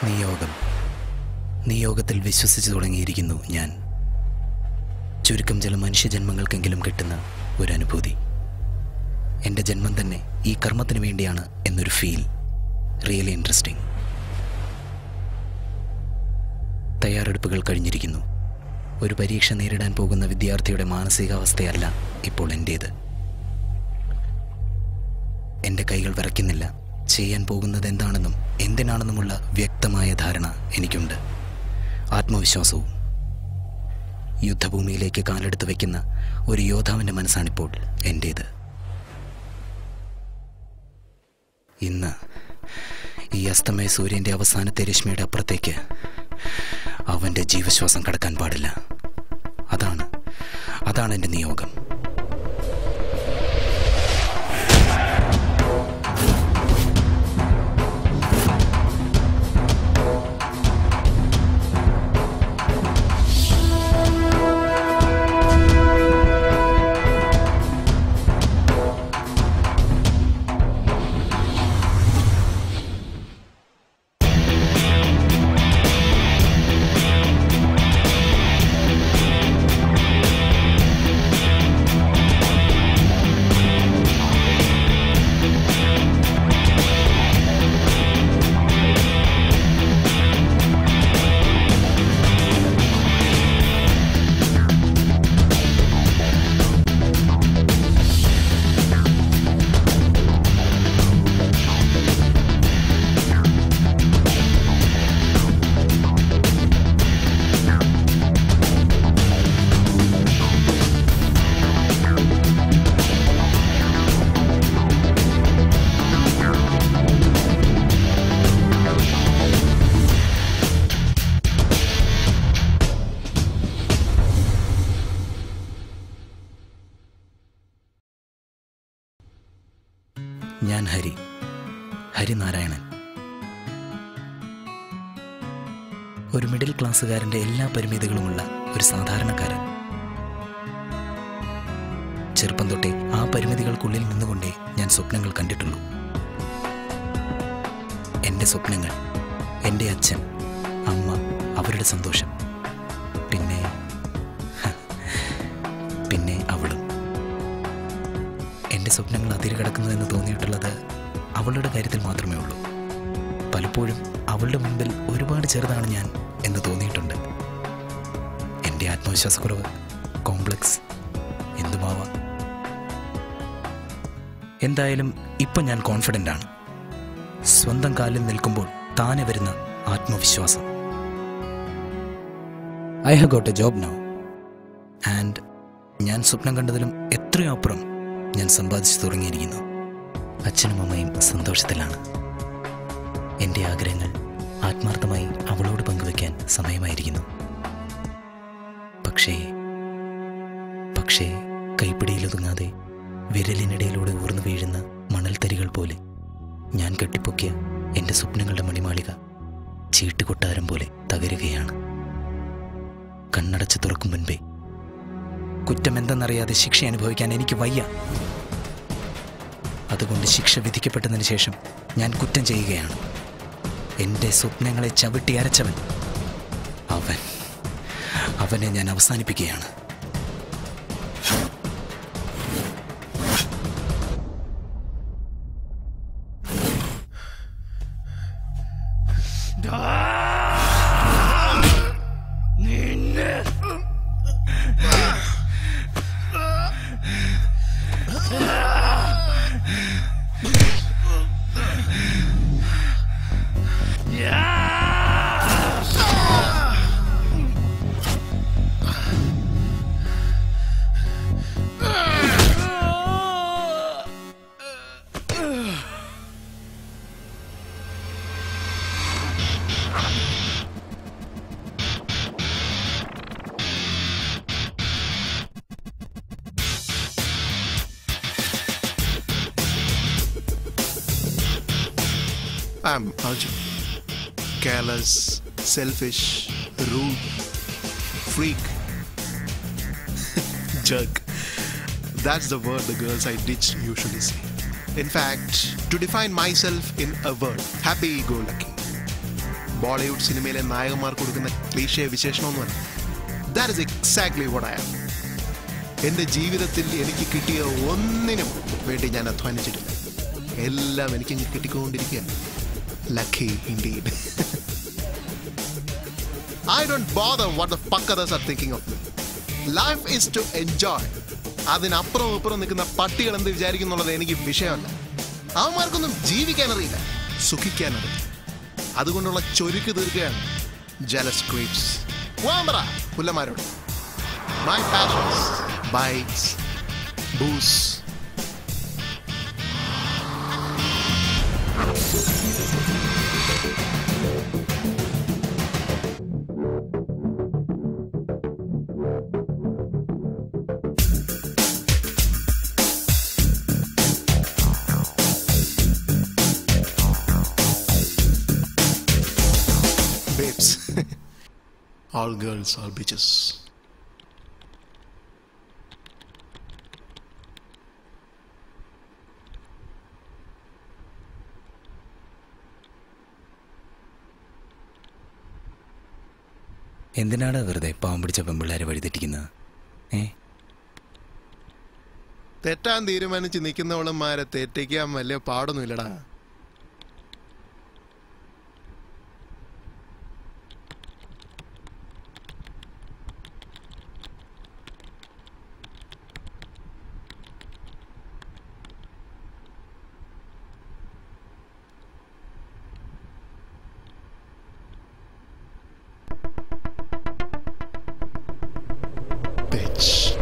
നിയോഗം. നിയോഗത്തിൽ വിശ്വസിച്ചു തുടങ്ങിയിരിക്കുന്നു ഞാൻ. ചുരുക്കം ചില മനുഷ്യജന്മങ്ങൾക്കെങ്കിലും കിട്ടുന്ന ഒരനുഭൂതി. എൻ്റെ ജന്മം തന്നെ ഈ കർമ്മത്തിന് വേണ്ടിയാണ് എന്നൊരു ഫീൽ. Really interesting. തയ്യാറെടുപ്പുകൾ കഴിഞ്ഞിരിക്കുന്നു. ഒരു പരീക്ഷ നേരിടാൻ പോകുന്ന വിദ്യാർത്ഥിയുടെ മാനസികാവസ്ഥയല്ല ഇപ്പോൾ എൻ്റേത്. എൻ്റെ കൈകൾ വിറയ്ക്കുന്നില്ല. ചെയ്യാൻ പോകുന്നത് എന്താണെന്നും എന്തിനാണെന്നുമുള്ള വ്യക്തമായ ധാരണ എനിക്കുണ്ട്. ആത്മവിശ്വാസവും. യുദ്ധഭൂമിയിലേക്ക് കാലെടുത്ത് വയ്ക്കുന്ന ഒരു യോദ്ധാവിൻ്റെ മനസ്സാണിപ്പോൾ എൻ്റേത്. ഇന്ന് ഈ അസ്തമയ സൂര്യൻ്റെ അവസാനത്തെ രശ്മിയുടെ അപ്പുറത്തേക്ക് അവൻ്റെ ജീവശ്വാസം കടക്കാൻ പാടില്ല. അതാണ് എൻ്റെ നിയോഗം. ഞാൻ ഹരിനാരായണൻ. ഒരു മിഡിൽ ക്ലാസ്സുകാരൻ്റെ എല്ലാ പരിമിതികളുമുള്ള ഒരു സാധാരണക്കാരൻ. ചെറുപ്പം തൊട്ടേ ആ പരിമിതികൾക്കുള്ളിൽ നിന്നുകൊണ്ടേ ഞാൻ സ്വപ്നങ്ങൾ കണ്ടിട്ടുള്ളൂ. എൻ്റെ സ്വപ്നങ്ങൾ, എൻ്റെ അച്ഛൻ, അമ്മ, അവരുടെ സന്തോഷം, പിന്നെ അവളും. എൻ്റെ സ്വപ്നങ്ങൾ അതിരുകടക്കുന്നുവെന്ന് തോന്നിയിട്ടുള്ളത് അവളുടെ കാര്യത്തിൽ മാത്രമേ ഉള്ളൂ. പലപ്പോഴും അവളുടെ മുൻപിൽ ഒരുപാട് ചെറുതാണ് ഞാൻ എന്ന് തോന്നിയിട്ടുണ്ട്. എൻ്റെ ആത്മവിശ്വാസക്കുറവ്, കോംപ്ലക്സ് എന്തുമാവാം. എന്തായാലും ഇപ്പം ഞാൻ കോൺഫിഡൻ്റ് ആണ്. സ്വന്തം കാലിൽ നിൽക്കുമ്പോൾ താനെ വരുന്ന ആത്മവിശ്വാസം. I have got A job now. And ഞാൻ സ്വപ്നം കണ്ടതിലും എത്രയോ അപ്പുറം ഞാൻ സമ്പാദിച്ചു തുടങ്ങിയിരിക്കുന്നു. അച്ഛനും അമ്മയും സന്തോഷത്തിലാണ്. എൻ്റെ ആഗ്രഹങ്ങൾ ആത്മാർത്ഥമായി അവളോട് പങ്കുവയ്ക്കാൻ സമയമായിരിക്കുന്നു. പക്ഷേ കൈപ്പിടിയിലൊതുങ്ങാതെ വിരലിനിടയിലൂടെ ഊർന്നു വീഴുന്ന മണൽത്തരികൾ പോലെ ഞാൻ കെട്ടിപ്പൊക്കിയ എൻ്റെ സ്വപ്നങ്ങളുടെ മണിമാളിക ചീട്ടുകൊട്ടാരം പോലെ തകരുകയാണ്. കണ്ണടച്ച് തുറക്കും മുൻപേ കുറ്റം എന്തെന്നറിയാതെ ശിക്ഷ അനുഭവിക്കാൻ എനിക്ക് വയ്യ. അതുകൊണ്ട് ശിക്ഷ വിധിക്കപ്പെട്ടതിന് ശേഷം ഞാൻ കുറ്റം ചെയ്യുകയാണ്. എൻ്റെ സ്വപ്നങ്ങളെ ചവിട്ടി അരച്ചവൻ അവനെ ഞാൻ അവസാനിപ്പിക്കുകയാണ്. I'm Arjun. Careless, selfish, rude, freak, jerk. That's the word the girls I ditch usually say. In fact, to define myself in a word, happy-go-lucky. Bollywood സിനിമയിലെ നായകന്മാർക്ക് കൊടുക്കുന്ന ക്ലീശയ വിശേഷണമൊന്നുമല്ല. That is exactly what I am. എൻ്റെ ജീവിതത്തിൽ എനിക്ക് കിട്ടിയ ഒന്നിനും വേണ്ടി ഞാൻ അധ്വാനിച്ചിട്ടില്ല. എല്ലാം എനിക്ക് കിട്ടിക്കൊണ്ടിരിക്കുകയാണ്. Lucky indeed. I don't bother what the fuck others are thinking of me. Life is to enjoy. അതിനപ്പുറം ഇപ്പുറം നിൽക്കുന്ന പട്ടികൾ എന്ത് വിചാരിക്കുന്നുള്ളത് എനിക്ക് വിഷയമല്ല. അവന്മാർക്കൊന്നും ജീവിക്കാനറിയില്ല, സുഖിക്കാനറിയില്ല. അതുകൊണ്ടുള്ള ചൊരുക്ക് തീർക്കുകയാണ് ജലസ് ക്രീപ്സ്. വാമ്പറ പുല്ലന്മാരോട്. My passions, bikes, booze. Babes. All girls, all bitches. എന്തിനാണ് വെറുതെ പാവം പിടിച്ച പെൺപിള്ളേരെ വഴിതെറ്റിക്കുന്നത്? തെറ്റാൻ തീരുമാനിച്ച് നിൽക്കുന്നവളന്മാരെ തെറ്റിക്കാൻ വലിയ പാടൊന്നുമില്ലടാ. Bitch.